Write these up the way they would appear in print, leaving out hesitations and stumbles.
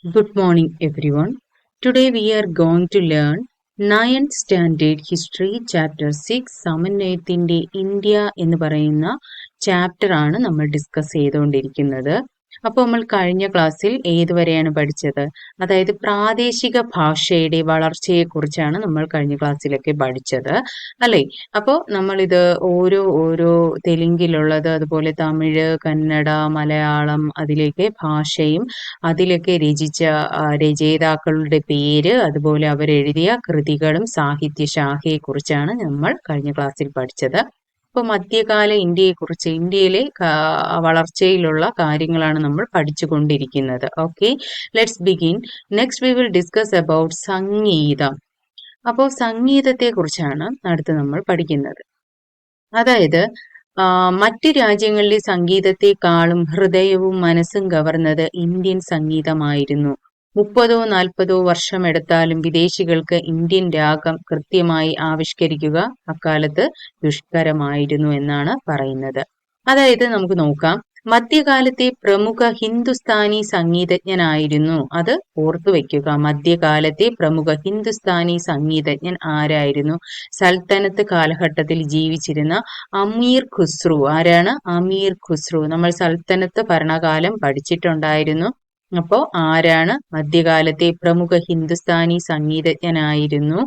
Good morning, everyone. Today we are going to learn 9th Standard History Chapter 6 സമന്വയത്തിന്റെ India എന്ന് പറയുന്ന chapter ആണ് നമ്മൾ discuss ചെയ്തുകൊണ്ടിരിക്കുന്നത്. അപ്പോൾ നമ്മൾ കഴിഞ്ഞ ക്ലാസ്സിൽ ഏതുവരെയാണ് പഠിച്ചത്? അതായത് പ്രാദേശിക ഭാഷയുടെ വളർച്ചയെക്കുറിച്ചാണ് നമ്മൾ കഴിഞ്ഞ ക്ലാസ്സിലൊക്കെ പഠിച്ചത് അല്ലേ? അപ്പോൾ നമ്മളിത് ഓരോ തെലുങ്കിലുള്ളത്, അതുപോലെ തമിഴ്, കന്നഡ, മലയാളം, അതിലേക്ക് ഭാഷയും അതിലൊക്കെ രചിച്ച രചയിതാക്കളുടെ പേര്, അതുപോലെ അവരെഴുതിയ കൃതികളും സാഹിത്യ ശാഖയെക്കുറിച്ചാണ് നമ്മൾ കഴിഞ്ഞ ക്ലാസ്സിൽ പഠിച്ചത്. ഇപ്പോൾ മധ്യകാല ഇന്ത്യയെക്കുറിച്ച്, ഇന്ത്യയിലെ വളർച്ചയിലുള്ള കാര്യങ്ങളാണ് നമ്മൾ പഠിച്ചുകൊണ്ടിരിക്കുന്നത്. Okay, let's begin. Next we will discuss about സംഗീതം. അപ്പോൾ സംഗീതത്തെ കുറിച്ചാണ് അടുത്ത് നമ്മൾ പഠിക്കുന്നത്. അതായത് മറ്റ് രാജ്യങ്ങളിലെ സംഗീതത്തെക്കാളും ഹൃദയവും മനസ്സും കവർന്നത് ഇന്ത്യൻ സംഗീതമായിരുന്നു. 30-40 വർഷമെടുത്താലും വിദേശികൾക്ക് ഇന്ത്യൻ രാഗം കൃത്യമായി ആവിഷ്കരിക്കുക അക്കാലത്ത് ദുഷ്കരമായിരുന്നു എന്നാണ് പറയുന്നത്. അതായത് നമുക്ക് നോക്കാം, മധ്യകാലത്തെ പ്രമുഖ ഹിന്ദുസ്ഥാനി സംഗീതജ്ഞനായിരുന്നു, അത് ഓർത്തു വെക്കുക, മധ്യകാലത്തെ പ്രമുഖ ഹിന്ദുസ്ഥാനി സംഗീതജ്ഞൻ ആരായിരുന്നു? സൽത്തനത്ത് കാലഘട്ടത്തിൽ ജീവിച്ചിരുന്ന അമീർ ഖുസ്രു. ആരാണ്? അമീർ ഖുസ്രു. നമ്മൾ സൽത്തനത്ത് ഭരണകാലം പഠിച്ചിട്ടുണ്ടായിരുന്നു. അപ്പോ ആരാണ്? മധ്യകാലത്തെ പ്രമുഖ ഹിന്ദുസ്ഥാനി സംഗീതജ്ഞനായിരുന്നു.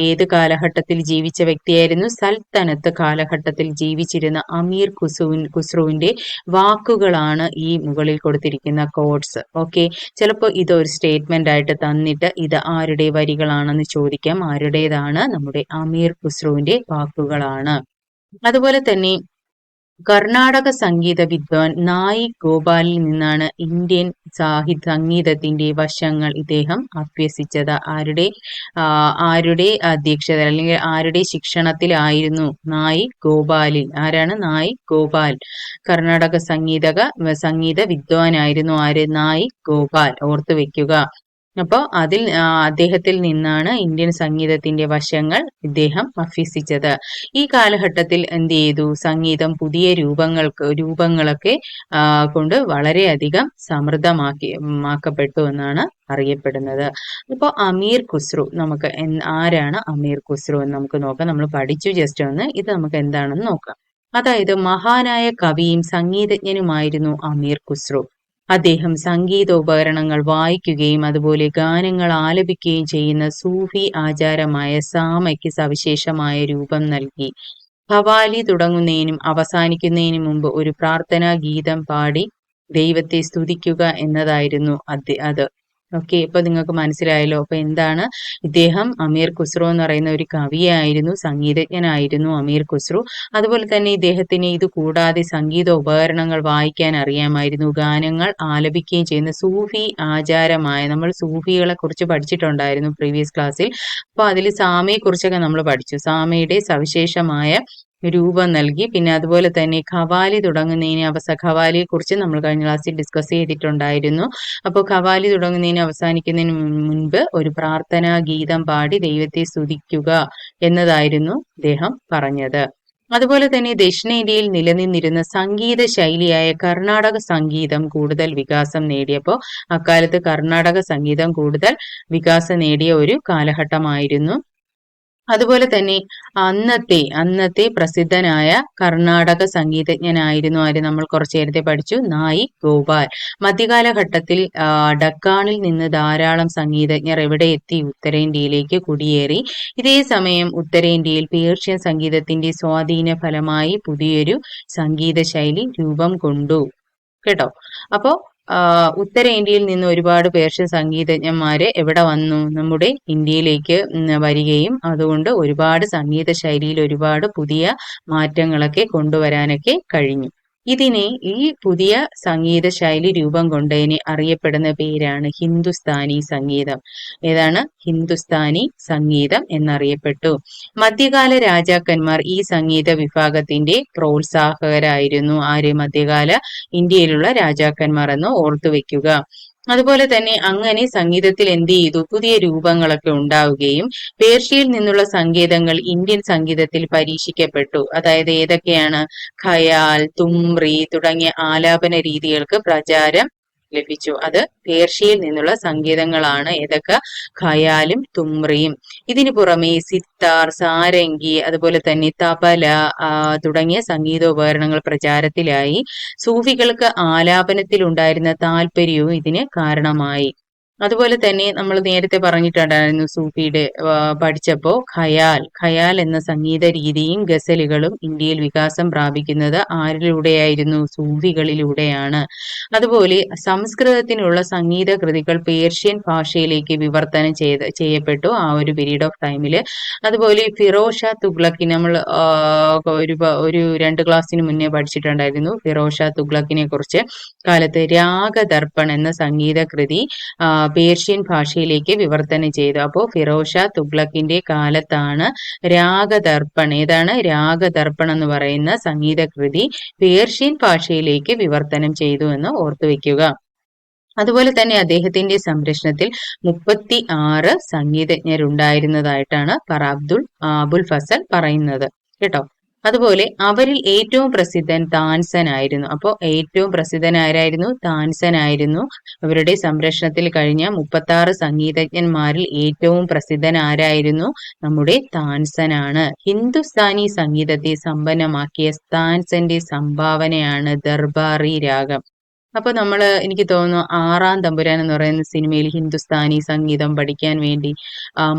ഏത് കാലഘട്ടത്തിൽ ജീവിച്ച വ്യക്തിയായിരുന്നു? സൽത്തനത്ത് കാലഘട്ടത്തിൽ ജീവിച്ചിരുന്ന അമീർ ഖുസ്രുവിന്റെ വാക്കുകളാണ് ഈ മുകളിൽ കൊടുത്തിരിക്കുന്ന കോഡ്സ്. ഓക്കെ, ചിലപ്പോൾ ഇതൊരു സ്റ്റേറ്റ്മെന്റ് ആയിട്ട് തന്നിട്ട് ഇത് ആരുടെ വരികളാണെന്ന് ചോദിക്കാം. ആരുടേതാണ്? നമ്മുടെ അമീർ ഖുസ്രുവിന്റെ വാക്കുകളാണ്. അതുപോലെ തന്നെ കർണാടക സംഗീത വിദ്വാൻ നായിക് ഗോപാലിൽ നിന്നാണ് ഇന്ത്യൻ സംഗീതത്തിന്റെ വശങ്ങൾ ഇദ്ദേഹം അഭ്യസിച്ചത്. ആരുടെ അധ്യക്ഷത അല്ലെങ്കിൽ ആരുടെ ശിക്ഷണത്തിലായിരുന്നു? നായിക് ഗോപാലിൽ. ആരാണ്? നായിക് ഗോപാൽ. കർണാടക സംഗീത വിദ്വാനായിരുന്നു. ആര്? നായിക് ഗോപാൽ. ഓർത്തു വെക്കുക. അപ്പോൾ അദ്ദേഹത്തിൽ നിന്നാണ് ഇന്ത്യൻ സംഗീതത്തിന്റെ വശങ്ങൾ ഇദ്ദേഹം അഭ്യസിച്ചത്. ഈ കാലഘട്ടത്തിൽ എന്ത് ചെയ്തു? സംഗീതം പുതിയ രൂപങ്ങളൊക്കെ കൊണ്ട് വളരെയധികം സമൃദ്ധമാക്കപ്പെട്ടു എന്നാണ് അറിയപ്പെടുന്നത്. അപ്പോൾ അമീർ ഖുസ്രു, നമുക്ക് ആരാണ് അമീർ ഖുസ്രു എന്ന് നമുക്ക് നോക്കാം. നമ്മൾ പഠിച്ചു ജസ്റ്റ് ഒന്ന്. ഇത് നമുക്ക് എന്താണെന്ന് നോക്കാം. അതായത് മഹാനായ കവിയും സംഗീതജ്ഞനുമായിരുന്നു അമീർ ഖുസ്രു. അദ്ദേഹം സംഗീതോപകരണങ്ങൾ വായിക്കുകയും അതുപോലെ ഗാനങ്ങൾ ആലപിക്കുകയും ചെയ്യുന്ന സൂഫി ആചാരമായ സാമയ്ക്ക് സവിശേഷമായ രൂപം നൽകി. ഖവാലി തുടങ്ങുന്നതിനും അവസാനിക്കുന്നതിനും മുമ്പ് ഒരു പ്രാർത്ഥനാ ഗീതം പാടി ദൈവത്തെ സ്തുതിക്കുക എന്നതായിരുന്നു അത്. ഓക്കെ, ഇപ്പൊ നിങ്ങൾക്ക് മനസ്സിലായല്ലോ. അപ്പൊ എന്താണ് ഇദ്ദേഹം? അമീർ ഖുസ്രു എന്ന് പറയുന്ന ഒരു കവിയായിരുന്നു, സംഗീതജ്ഞനായിരുന്നു അമീർ ഖുസ്രു. അതുപോലെ തന്നെ ഇദ്ദേഹത്തിന് ഇത് കൂടാതെ സംഗീത ഉപകരണങ്ങൾ വായിക്കാൻ അറിയാമായിരുന്നു, ഗാനങ്ങൾ ആലപിക്കുകയും ചെയ്യുന്ന സൂഫി ആചാരമായ, നമ്മൾ സൂഫികളെ കുറിച്ച് പഠിച്ചിട്ടുണ്ടായിരുന്നു പ്രീവിയസ് ക്ലാസ്സിൽ. അപ്പൊ അതിൽ സാമയെ കുറിച്ചൊക്കെ നമ്മൾ പഠിച്ചു. സാമയുടെ സവിശേഷമായ രൂപം നൽകി. പിന്നെ അതുപോലെ തന്നെ ഖവാലി തുടങ്ങുന്നതിന് ഖവാലിയെ കുറിച്ച് നമ്മൾ കഴിഞ്ഞ ക്ലാസ്സിൽ ഡിസ്കസ് ചെയ്തിട്ടുണ്ടായിരുന്നു. അപ്പോൾ ഖവാലി തുടങ്ങുന്നതിന് അവസാനിക്കുന്നതിന് മുൻപ് ഒരു പ്രാർത്ഥനാ ഗീതം പാടി ദൈവത്തെ സ്തുതിക്കുക എന്നതായിരുന്നു അദ്ദേഹം പറഞ്ഞത്. അതുപോലെ തന്നെ ദക്ഷിണേന്ത്യയിൽ നിലനിന്നിരുന്ന സംഗീത ശൈലിയായ കർണാടക സംഗീതം കൂടുതൽ വികാസം നേടിയപ്പോൾ അക്കാലത്ത് കർണാടക സംഗീതം കൂടുതൽ വികാസം നേടിയ ഒരു കാലഘട്ടമായിരുന്നു. അതുപോലെ തന്നെ അന്നത്തെ പ്രസിദ്ധനായ കർണാടക സംഗീതജ്ഞനായിരുന്നു ആര്? നമ്മൾ കുറച്ചു നേരത്തെ പഠിച്ചു, നായിക് ഗോപാൽ. മധ്യകാലഘട്ടത്തിൽ ഡക്കാണിൽ നിന്ന് ധാരാളം സംഗീതജ്ഞർ എവിടെ എത്തി? ഉത്തരേന്ത്യയിലേക്ക് കുടിയേറി. ഇതേ സമയം ഉത്തരേന്ത്യയിൽ പേർഷ്യൻ സംഗീതത്തിന്റെ സ്വാധീന ഫലമായി പുതിയൊരു സംഗീത ശൈലി രൂപം കൊണ്ടു. കേട്ടോ? അപ്പോ ഉത്തരേന്ത്യയിൽ നിന്ന് ഒരുപാട് പേർഷ്യൻ സംഗീതജ്ഞന്മാര് എവിടെ വന്നു? നമ്മുടെ ഇന്ത്യയിലേക്ക് വരികയും അതുകൊണ്ട് ഒരുപാട് സംഗീത ശൈലിയിൽ ഒരുപാട് പുതിയ മാറ്റങ്ങളൊക്കെ കൊണ്ടുവരാനൊക്കെ കഴിഞ്ഞു. ഈ പുതിയ സംഗീത ശൈലി രൂപം കൊണ്ടതിന് അറിയപ്പെടുന്ന പേരാണ് ഹിന്ദുസ്ഥാനി സംഗീതം. ഏതാണ്? ഹിന്ദുസ്ഥാനി സംഗീതം എന്നറിയപ്പെട്ടു. മധ്യകാല രാജാക്കന്മാർ ഈ സംഗീത വിഭാഗത്തിന്റെ പ്രോത്സാഹകരായിരുന്നു. ആര്? മധ്യകാല ഇന്ത്യയിലുള്ള രാജാക്കന്മാർ എന്ന് ഓർത്തു വെക്കുക. അതുപോലെ തന്നെ അങ്ങനെ സംഗീതത്തിൽ എന്ത് ചെയ്തു? പുതിയ രൂപങ്ങളൊക്കെ ഉണ്ടാവുകയും പേർഷ്യയിൽ നിന്നുള്ള സംഗീതങ്ങൾ ഇന്ത്യൻ സംഗീതത്തിൽ പരീക്ഷിക്കപ്പെട്ടു. അതായത് ഏതൊക്കെയാണ്? ഖയാൽ, തുമ്രി തുടങ്ങിയ ആലാപന രീതികൾക്ക് പ്രചാരം ലഭിച്ചു. അത് പേർഷ്യയിൽ നിന്നുള്ള സംഗീതങ്ങളാണ്. ഏതൊക്കെ? ഖയാലും തുമ്രിയും. ഇതിനു പുറമെ സിത്താർ, സാരംഗി, അതുപോലെ തന്നെ തബല തുടങ്ങിയ സംഗീതോപകരണങ്ങൾ പ്രചാരത്തിലായി. സൂഫികൾക്ക് ആലാപനത്തിൽ ഉണ്ടായിരുന്ന താല്പര്യവും ഇതിന് കാരണമായി. അതുപോലെ തന്നെ നമ്മൾ നേരത്തെ പറഞ്ഞിട്ടുണ്ടായിരുന്നു സൂഫിയുടെ പഠിച്ചപ്പോ ഖയാൽ എന്ന സംഗീത രീതിയും ഗസലുകളും ഇന്ത്യയിൽ വികാസം പ്രാപിക്കുന്നത് ആരിലൂടെയായിരുന്നു? സൂഫികളിലൂടെയാണ്. അതുപോലെ സംസ്കൃതത്തിനുള്ള സംഗീത കൃതികൾ പേർഷ്യൻ ഭാഷയിലേക്ക് വിവർത്തനം ചെയ്യപ്പെട്ടു ആ ഒരു പീരീഡ് ഓഫ് ടൈമില്. അതുപോലെ ഫിറോസ് ഷാ തുഗ്ലക്കി നമ്മൾ ഒരു 2 ക്ലാസ്സിന് മുന്നേ പഠിച്ചിട്ടുണ്ടായിരുന്നു ഫിറോസ് ഷാ തുഗ്ലക്കിനെ കുറിച്ച്. കാലത്ത് രാഗദർപ്പൺ എന്ന സംഗീത കൃതി പേർഷ്യൻ ഭാഷയിലേക്ക് വിവർത്തനം ചെയ്തു. അപ്പോൾ ഫിറോസ് ഷാ തുഗ്ലക്കിന്റെ കാലത്താണ് രാഗദർപ്പൺ എന്ന് പറയുന്ന സംഗീതകൃതി പേർഷ്യൻ ഭാഷയിലേക്ക് വിവർത്തനം ചെയ്തു എന്ന് ഓർത്തുവെക്കുക. അതുപോലെ തന്നെ അദ്ദേഹത്തിന്റെ സംരക്ഷണത്തിൽ 36 സംഗീതജ്ഞരുണ്ടായിരുന്നതായിട്ടാണ് അബുൽ ഫസൽ പറയുന്നത് കേട്ടോ. അതുപോലെ അവരിൽ ഏറ്റവും പ്രസിദ്ധൻ താൻസൻ ആയിരുന്നു. അപ്പോൾ ഏറ്റവും പ്രസിദ്ധൻ ആരായിരുന്നു? താൻസൻ ആയിരുന്നു. അവരുടെ സംരക്ഷണത്തിൽ കഴിഞ്ഞ 36 സംഗീതജ്ഞന്മാരിൽ ഏറ്റവും പ്രസിദ്ധൻ ആരായിരുന്നു? നമ്മുടെ താൻസനാണ്. ഹിന്ദുസ്ഥാനി സംഗീതത്തെ സമ്പന്നമാക്കിയ താൻസന്റെ സംഭാവനയാണ് ദർബാറി രാഗം. അപ്പൊ എനിക്ക് തോന്നുന്നു 6-ാം തമ്പുരാൻ എന്ന് പറയുന്ന സിനിമയിൽ ഹിന്ദുസ്ഥാനി സംഗീതം പഠിക്കാൻ വേണ്ടി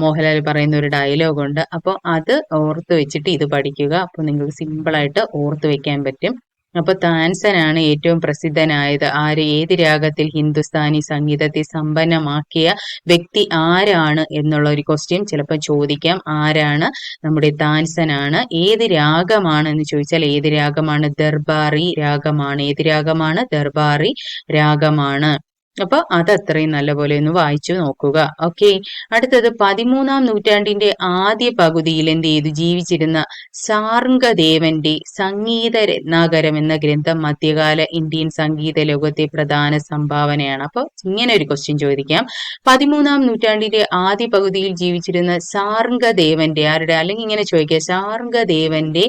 മോഹൻലാൽ പറയുന്ന ഒരു ഡയലോഗ് ഉണ്ട്. അപ്പൊ അത് ഓർത്ത് വെച്ചിട്ട് ഇത് പഠിക്കുക. അപ്പൊ നിങ്ങൾക്ക് സിമ്പിൾ ആയിട്ട് ഓർത്ത് വെക്കാൻ പറ്റും. അപ്പൊ താൻസനാണ് ഏറ്റവും പ്രസിദ്ധനായത്. ഏത് രാഗത്തിൽ ഹിന്ദുസ്ഥാനി സംഗീതത്തെ സമ്പന്നമാക്കിയ വ്യക്തി ആരാണ് എന്നുള്ള ഒരു ക്വസ്റ്റ്യൻ ചിലപ്പോൾ ചോദിക്കാം. ആരാണ്? നമ്മുടെ താൻസനാണ്. ഏത് രാഗമാണ് എന്ന് ചോദിച്ചാൽ ഏത് രാഗമാണ്? ദർബാറി രാഗമാണ്. ഏത് രാഗമാണ്? ദർബാറി രാഗമാണ്. അപ്പൊ അത് അത്രയും നല്ലപോലെ ഒന്ന് വായിച്ചു നോക്കുക. ഓക്കെ. അടുത്തത് 13-ാം നൂറ്റാണ്ടിന്റെ ആദ്യ പകുതിയിൽ എന്ത് ചെയ്തു? ജീവിച്ചിരുന്ന സാർംഗദേവന്റെ സംഗീത രത്നാകരം എന്ന ഗ്രന്ഥം മധ്യകാല ഇന്ത്യൻ സംഗീത ലോകത്തെ പ്രധാന സംഭാവനയാണ്. അപ്പൊ ഇങ്ങനെ ഒരു ക്വസ്റ്റ്യൻ ചോദിക്കാം. 13-ാം നൂറ്റാണ്ടിന്റെ ആദ്യ പകുതിയിൽ ജീവിച്ചിരുന്ന സാർംഗദേവന്റെ അല്ലെങ്കിൽ ഇങ്ങനെ ചോദിക്കുക, സാർംഗദേവന്റെ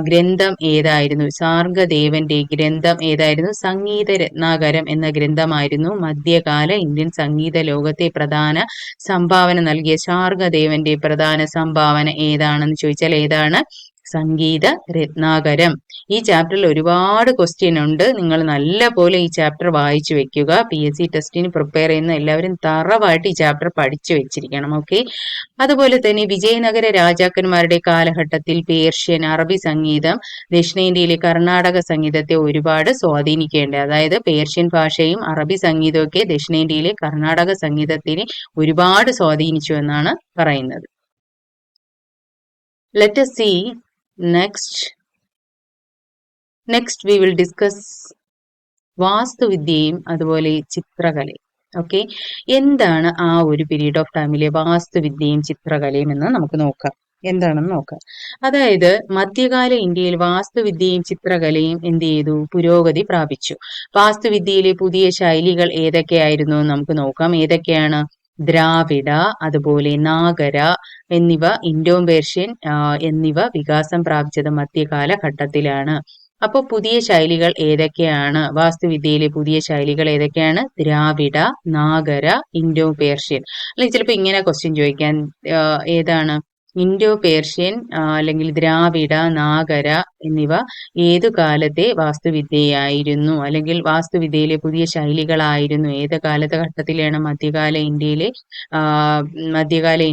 ഗ്രന്ഥം ഏതായിരുന്നു? സാർംഗദേവന്റെ ഗ്രന്ഥം ഏതായിരുന്നു? സംഗീത രത്നാകരം എന്ന ഗ്രന്ഥമായിരുന്നു മധ്യകാല ഇന്ത്യൻ സംഗീത ലോകത്തെ പ്രധാന സംഭാവന നൽകിയ സാർംഗദേവന്റെ പ്രധാന സംഭാവന ഏതാണെന്ന് ചോദിച്ചാൽ ഏതാണ്? സംഗീത രത്നാകരം. ഈ ചാപ്റ്ററിൽ ഒരുപാട് ക്വസ്റ്റ്യൻ ഉണ്ട്. നിങ്ങൾ നല്ല പോലെ ഈ ചാപ്റ്റർ വായിച്ചു വെക്കുക. PSC ടെസ്റ്റിന് പ്രിപ്പയർ ചെയ്യുന്ന എല്ലാവരും തറവായിട്ട് ഈ ചാപ്റ്റർ പഠിച്ചു വെച്ചിരിക്കണം. ഓക്കെ. അതുപോലെ തന്നെ വിജയനഗര രാജാക്കന്മാരുടെ കാലഘട്ടത്തിൽ പേർഷ്യൻ, അറബി സംഗീതം ദക്ഷിണേന്ത്യയിലെ കർണാടക സംഗീതത്തെ ഒരുപാട് സ്വാധീനിക്കേണ്ടത്. അതായത് പേർഷ്യൻ ഭാഷയും അറബി സംഗീതവും ഒക്കെ ദക്ഷിണേന്ത്യയിലെ കർണാടക സംഗീതത്തിനെ ഒരുപാട് സ്വാധീനിച്ചു എന്നാണ് പറയുന്നത്. Let us see next we will discuss വാസ്തുവിദ്യയും അതുപോലെ ചിത്രകലയും. ഓക്കെ. എന്താണ് ആ ഒരു പീരീഡ് ഓഫ് ടൈമിലെ വാസ്തുവിദ്യയും ചിത്രകലയും എന്ന് നമുക്ക് നോക്കാം. എന്താണെന്ന് നോക്കാം. അതായത് മധ്യകാല ഇന്ത്യയിൽ വാസ്തുവിദ്യയും ചിത്രകലയും എന്ത് ചെയ്തു? പുരോഗതി പ്രാപിച്ചു. വാസ്തുവിദ്യയിലെ പുതിയ ശൈലികൾ ഏതൊക്കെയായിരുന്നു നമുക്ക് നോക്കാം. ഏതൊക്കെയാണ്? ദ്രാവിഡ, അതുപോലെ നാഗര എന്നിവ, ഇൻഡോ പേർഷ്യൻ എന്നിവ വികാസം പ്രാപിച്ചത് മധ്യകാലഘട്ടത്തിലാണ്. അപ്പോൾ പുതിയ ശൈലികൾ ഏതൊക്കെയാണ്? വാസ്തുവിദ്യയിലെ പുതിയ ശൈലികൾ ഏതൊക്കെയാണ്? ദ്രാവിഡ, നാഗര, ഇൻഡോ പേർഷ്യൻ. അല്ലെങ്കിൽ ചിലപ്പോൾ ഇങ്ങനെ ക്വസ്റ്റ്യൻ ചോദിക്കാൻ, ഏതാണ് ഇൻഡോ പേർഷ്യൻ അല്ലെങ്കിൽ ദ്രാവിഡ, നാഗര എന്നിവ ഏതു കാലത്തെ വാസ്തുവിദ്യയായിരുന്നു? അല്ലെങ്കിൽ വാസ്തുവിദ്യയിലെ പുതിയ ശൈലികളായിരുന്നു? ഏത് കാലഘട്ടത്തിലാണ്? മധ്യകാല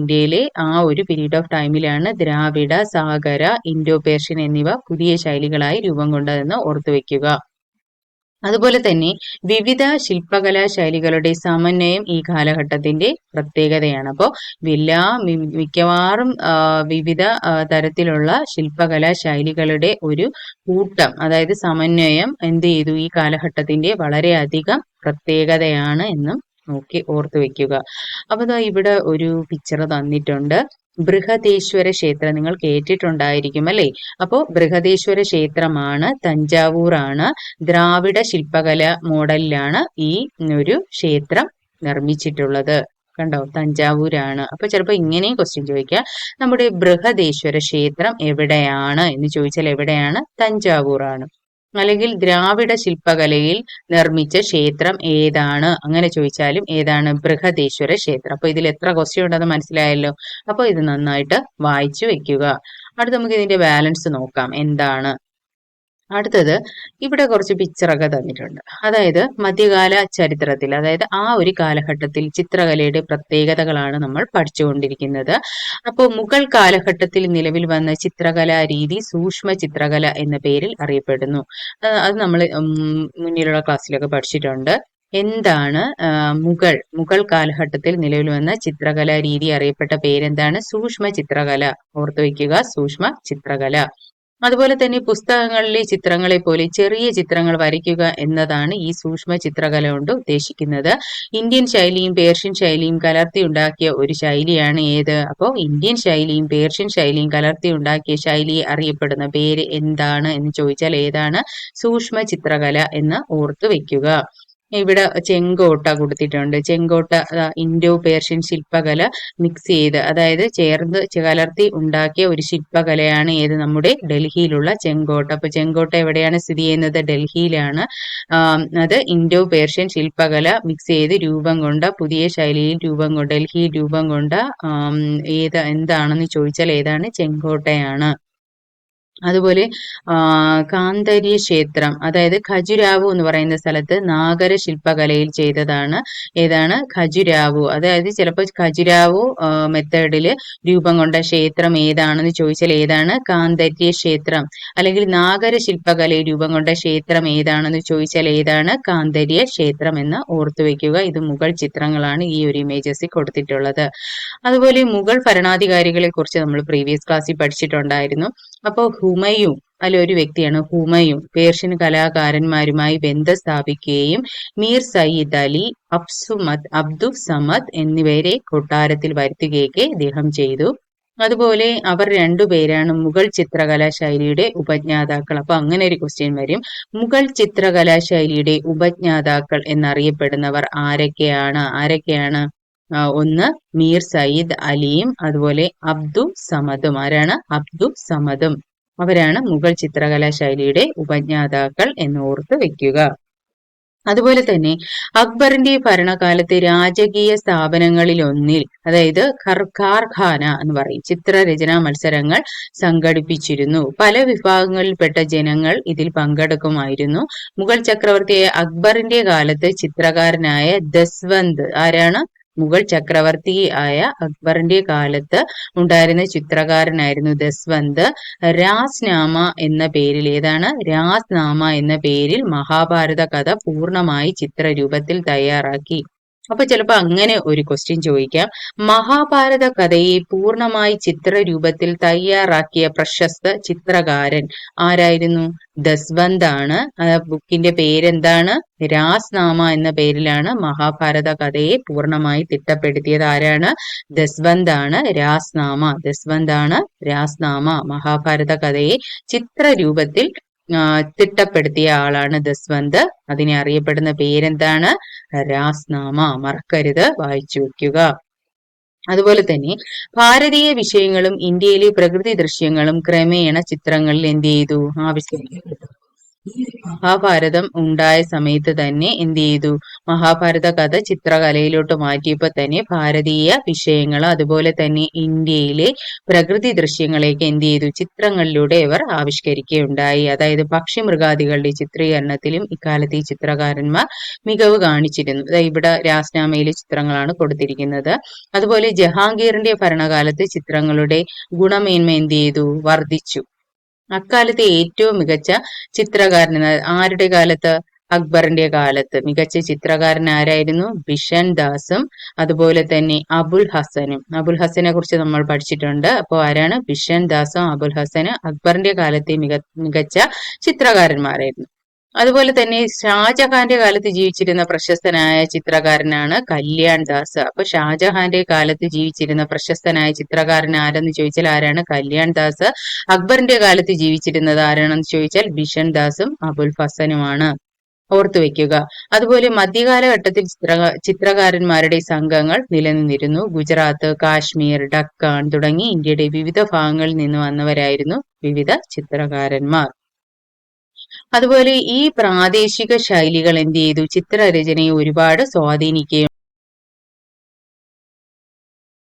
ഇന്ത്യയിലെ ആ ഒരു പീരീഡ് ഓഫ് ടൈമിലാണ് ദ്രാവിഡ, സാഗര, ഇൻഡോ പേർഷ്യൻ എന്നിവ പുതിയ ശൈലികളായി രൂപം കൊണ്ടതെന്ന് ഓർത്തുവെക്കുക. അതുപോലെ തന്നെ വിവിധ ശില്പകലാ ശൈലികളുടെ സമന്വയം ഈ കാലഘട്ടത്തിന്റെ പ്രത്യേകതയാണ്. അപ്പോൾ മിക്കവാറും വിവിധ തരത്തിലുള്ള ശില്പകലാ ശൈലികളുടെ ഒരു കൂട്ടം, അതായത് സമന്വയം എന്ത് ചെയ്തു? ഈ കാലഘട്ടത്തിന്റെ വളരെയധികം പ്രത്യേകതയാണ് എന്നും ഓർത്തു വെക്കുക. അപ്പൊ ഇവിടെ ഒരു പിക്ചർ തന്നിട്ടുണ്ട്. ബൃഹദേശ്വര ക്ഷേത്രം നിങ്ങൾ കേട്ടിട്ടുണ്ടായിരിക്കും അല്ലെ? അപ്പോ ബൃഹദേശ്വര ക്ഷേത്രമാണ്, തഞ്ചാവൂർ ആണ്. ദ്രാവിഡ ശില്പകല മോഡലിലാണ് ഈ ഒരു ക്ഷേത്രം നിർമ്മിച്ചിട്ടുള്ളത്. കണ്ടോ? തഞ്ചാവൂരാണ്. അപ്പൊ ചിലപ്പോ ഇങ്ങനെയും ക്വസ്റ്റ്യൻ ചോദിക്കാം, നമ്മുടെ ബൃഹദേശ്വര ക്ഷേത്രം എവിടെയാണ് എന്ന് ചോദിച്ചാൽ എവിടെയാണ്? തഞ്ചാവൂർ ആണ്. അല്ലെങ്കിൽ ദ്രാവിഡ ശില്പകലയിൽ നിർമ്മിച്ച ക്ഷേത്രം ഏതാണ്? അങ്ങനെ ചോദിച്ചാലും ഏതാണ്? ബൃഹദേശ്വര ക്ഷേത്രം. അപ്പൊ ഇതിൽ എത്ര ക്വസ്റ്റ്യൻ ഉണ്ടെന്ന് മനസ്സിലായല്ലോ. അപ്പൊ ഇത് നന്നായിട്ട് വായിച്ചു വെക്കുക. അടുത്ത് നമുക്ക് ഇതിന്റെ ബാലൻസ് നോക്കാം. എന്താണ് അടുത്തത്? ഇവിടെ കുറച്ച് പിക്ചറൊക്കെ തന്നിട്ടുണ്ട്. അതായത് മധ്യകാല ചരിത്രത്തിൽ, അതായത് ആ ഒരു കാലഘട്ടത്തിൽ ചിത്രകലയുടെ പ്രത്യേകതകളാണ് നമ്മൾ പഠിച്ചുകൊണ്ടിരിക്കുന്നത്. അപ്പോൾ മുഗൾ കാലഘട്ടത്തിൽ നിലവിൽ വന്ന ചിത്രകലാ രീതി സൂക്ഷ്മ ചിത്രകല എന്ന പേരിൽ അറിയപ്പെടുന്നു. അത് നമ്മൾ മുന്നിലുള്ള ക്ലാസ്സിലൊക്കെ പഠിച്ചിട്ടുണ്ട്. എന്താണ് മുഗൾ കാലഘട്ടത്തിൽ നിലവിൽ വന്ന ചിത്രകലാ രീതി അറിയപ്പെട്ട പേരെന്താണ്? സൂക്ഷ്മ ചിത്രകല. ഓർത്തു വയ്ക്കുക, സൂക്ഷ്മ ചിത്രകല. അതുപോലെ തന്നെ പുസ്തകങ്ങളിലെ ചിത്രങ്ങളെ പോലെ ചെറിയ ചിത്രങ്ങൾ വരയ്ക്കുക എന്നതാണ് ഈ സൂക്ഷ്മ ചിത്രകല കൊണ്ട് ഉദ്ദേശിക്കുന്നത്. ഇന്ത്യൻ ശൈലിയും പേർഷ്യൻ ശൈലിയും കലർത്തിയുണ്ടാക്കിയ ഒരു ശൈലിയാണ് ഏത്? അപ്പോൾ ഇന്ത്യൻ ശൈലിയും പേർഷ്യൻ ശൈലിയും കലർത്തിയുണ്ടാക്കിയ ശൈലിയെ അറിയപ്പെടുന്ന പേര് എന്താണ് എന്ന് ചോദിച്ചാൽ ഏതാണ്? സൂക്ഷ്മ ചിത്രകല എന്ന് ഓർത്തു വെക്കുക. ഇവിടെ ചെങ്കോട്ട കൊടുത്തിട്ടുണ്ട്. ചെങ്കോട്ട ഇൻഡോ പേർഷ്യൻ ശില്പകല മിക്സ് ചെയ്ത്, അതായത് ചേർന്ന് കലർത്തി ഉണ്ടാക്കിയ ഒരു ശില്പകലയാണ് ഏത്? നമ്മുടെ ഡൽഹിയിലുള്ള ചെങ്കോട്ട. അപ്പൊ ചെങ്കോട്ട എവിടെയാണ് സ്ഥിതി ചെയ്യുന്നത്? ഡൽഹിയിലാണ്. അത് ഇൻഡോ പേർഷ്യൻ ശില്പകല മിക്സ് ചെയ്ത് രൂപം കൊണ്ട പുതിയ ശൈലിയിൽ ഡൽഹിയിൽ രൂപം കൊണ്ട എന്താണെന്ന് ചോദിച്ചാൽ ഏതാണ്? ചെങ്കോട്ടയാണ്. അതുപോലെ കാന്തരീയ ക്ഷേത്രം, അതായത് ഖജുരാവോ എന്ന് പറയുന്ന സ്ഥലത്ത് നാഗര ശില്പകലയിൽ ചെയ്തതാണ് ഏതാണ്? ഖജുരാവോ. അതായത് ചിലപ്പോൾ ഖജുരാവോ മെത്തേഡില് രൂപം കൊണ്ട ക്ഷേത്രം ഏതാണെന്ന് ചോദിച്ചാൽ ഏതാണ്? കാന്തരീയ ക്ഷേത്രം. അല്ലെങ്കിൽ നാഗര ശില്പകലയിൽ രൂപം കൊണ്ട ക്ഷേത്രം ഏതാണെന്ന് ചോദിച്ചാൽ ഏതാണ്? കാന്തരീയ ക്ഷേത്രം എന്ന് ഓർത്തു വെക്കുക. ഇത് മുഗൾ ചിത്രങ്ങളാണ് ഈ ഒരു ഇമേജസിൽ കൊടുത്തിട്ടുള്ളത്. അതുപോലെ മുഗൾ ഭരണാധികാരികളെ കുറിച്ച് നമ്മൾ പ്രീവിയസ് ക്ലാസ്സിൽ പഠിച്ചിട്ടുണ്ടായിരുന്നു. അപ്പോൾ ഹുമയൂൺ ഒരു വ്യക്തിയാണ് ഹുമയൂൺ. പേർഷ്യൻ കലാകാരന്മാരുമായി ബന്ധം സ്ഥാപിക്കുകയും മീർ സയ്യിദ് അലി, അബ്ദുൽ സമദ് എന്നിവരെ കൊട്ടാരത്തിൽ വരുത്തുകയൊക്കെ ഇദ്ദേഹം ചെയ്തു. അതുപോലെ അവർ രണ്ടുപേരാണ് മുഗൾ ചിത്രകലാ ശൈലിയുടെ ഉപജ്ഞാതാക്കൾ. അപ്പൊ അങ്ങനെ ഒരു ക്വസ്റ്റ്യൻ വരും. മുഗൾ ചിത്രകലാ ശൈലിയുടെ ഉപജ്ഞാതാക്കൾ എന്നറിയപ്പെടുന്നവർ ആരൊക്കെയാണ്? ഒന്ന് മീർ സയ്യിദ് അലിയും അതുപോലെ അബ്ദുൽ സമദും. ആരാണ്? അബ്ദുൽ സമദും. അവരാണ് മുഗൾ ചിത്രകലാ ശൈലിയുടെ ഉപജ്ഞാതാക്കൾ എന്ന് ഓർത്ത് വെക്കുക. അതുപോലെ തന്നെ അക്ബറിന്റെ ഭരണകാലത്ത് രാജകീയ സ്ഥാപനങ്ങളിൽ ഒന്നിൽ, അതായത് ഖാർഖാന എന്ന് പറയും, ചിത്രരചനാ മത്സരങ്ങൾ സംഘടിപ്പിച്ചിരുന്നു. പല വിഭാഗങ്ങളിൽപ്പെട്ട ജനങ്ങൾ ഇതിൽ പങ്കെടുക്കുമായിരുന്നു. മുഗൾ ചക്രവർത്തിയായ അക്ബറിന്റെ കാലത്ത് ചിത്രകാരനായ ദസ്വന്ത്, ആരാണ്? മുഗൾ ചക്രവർത്തി ആയ അക്ബറിന്റെ കാലത്ത് ഉണ്ടായിരുന്ന ചിത്രകാരനായിരുന്നു ദസ്വന്ത്. രാസ്നാമ എന്ന പേരിൽ, ഏതാണ്? രാസ്നാമ എന്ന പേരിൽ മഹാഭാരത കഥ പൂർണ്ണമായി ചിത്രരൂപത്തിൽ തയ്യാറാക്കി. അപ്പൊ ചിലപ്പോ അങ്ങനെ ഒരു ക്വസ്റ്റ്യൻ ചോദിക്കാം. മഹാഭാരത കഥയെ പൂർണ്ണമായി ചിത്രരൂപത്തിൽ തയ്യാറാക്കിയ പ്രശസ്ത ചിത്രകാരൻ ആരായിരുന്നു? ദസ്വന്ത് ആണ്. ബുക്കിന്റെ പേരെന്താണ്? രാസ്നാമ എന്ന പേരിലാണ് മഹാഭാരത കഥയെ പൂർണ്ണമായി തിട്ടപ്പെടുത്തിയത്. ആരാണ്? ദസ്വന്ത് ആണ്. ദസ്വന്ത് ആണ് രാസ്നാമ, മഹാഭാരത കഥയെ ചിത്രരൂപത്തിൽ തിട്ടപ്പെടുത്തിയ ആളാണ് ദസ്വന്ത്. അതിനെ അറിയപ്പെടുന്ന പേരെന്താണ്? രാസ്നാമ. മറക്കരുത്, വായിച്ചു വെക്കുക. അതുപോലെ തന്നെ ഭാരതീയ വിഷയങ്ങളും ഇന്ത്യയിലെ പ്രകൃതി ദൃശ്യങ്ങളും ക്രമേണ ചിത്രങ്ങളിൽ എന്ത് ചെയ്തു? ആവിഷ്കരിക്കപ്പെട്ടു. മഹാഭാരതം ഉണ്ടായ സമയത്ത് തന്നെ എന്ത് ചെയ്തു? മഹാഭാരത കഥ ചിത്രകലയിലോട്ട് മാറ്റിയപ്പോൾ തന്നെ ഭാരതീയ വിഷയങ്ങൾ അതുപോലെ തന്നെ ഇന്ത്യയിലെ പ്രകൃതി ദൃശ്യങ്ങളെയൊക്കെ എന്ത് ചെയ്തു? ചിത്രങ്ങളിലൂടെ ഇവർ ആവിഷ്കരിക്കുകയുണ്ടായി. അതായത് പക്ഷി മൃഗാദികളുടെ ചിത്രീകരണത്തിലും ഇക്കാലത്ത് ഈ ചിത്രകാരന്മാർ മികവ് കാണിച്ചിരുന്നു. ഇവിടെ രാസ്നാമയിലെ ചിത്രങ്ങളാണ് കൊടുത്തിരിക്കുന്നത്. അതുപോലെ ജഹാംഗീറിന്റെ ഭരണകാലത്ത് ചിത്രങ്ങളുടെ ഗുണമേന്മ എന്ത് ചെയ്തു? വർദ്ധിച്ചു. അക്കാലത്തെ ഏറ്റവും മികച്ച ചിത്രകാരൻ ആരുടെ കാലത്ത്? അക്ബറിന്റെ കാലത്ത് മികച്ച ചിത്രകാരൻ ആരായിരുന്നു? ബിഷൻ ദാസും അതുപോലെ തന്നെ അബുൽ ഹസനും. അബുൽ ഹസനെ കുറിച്ച് നമ്മൾ പഠിച്ചിട്ടുണ്ട്. അപ്പോൾ ആരാണ്? ബിഷൻ ദാസും അബുൽ ഹസനും അക്ബറിന്റെ കാലത്തെ മികച്ച ചിത്രകാരന്മാരായിരുന്നു. അതുപോലെ തന്നെ ഷാജഹാന്റെ കാലത്ത് ജീവിച്ചിരുന്ന പ്രശസ്തനായ ചിത്രകാരനാണ് കല്യാൺ ദാസ്. അപ്പൊ ഷാജഹാന്റെ കാലത്ത് ജീവിച്ചിരുന്ന പ്രശസ്തനായ ചിത്രകാരൻ ആരെന്ന് ചോദിച്ചാൽ ആരാണ്? കല്യാൺ ദാസ്. അക്ബറിന്റെ കാലത്ത് ജീവിച്ചിരുന്നത് ആരാണെന്ന് ചോദിച്ചാൽ ബിഷൻ ദാസും അബുൽ ഹസനുമാണ്. ഓർത്തു വെക്കുക. അതുപോലെ മധ്യകാലഘട്ടത്തിൽ ചിത്രകാരന്മാരുടെ സംഘങ്ങൾ നിലനിന്നിരുന്നു. ഗുജറാത്ത്, കാശ്മീർ, ഡക്കാൻ തുടങ്ങി ഇന്ത്യയുടെ വിവിധ ഭാഗങ്ങളിൽ നിന്ന് വന്നവരായിരുന്നു വിവിധ ചിത്രകാരന്മാർ. അതുപോലെ ഈ പ്രാദേശിക ശൈലികൾ എന്ത് ചെയ്തു ചിത്രരചനയെ ഒരുപാട് സ്വാധീനിക്കുകയും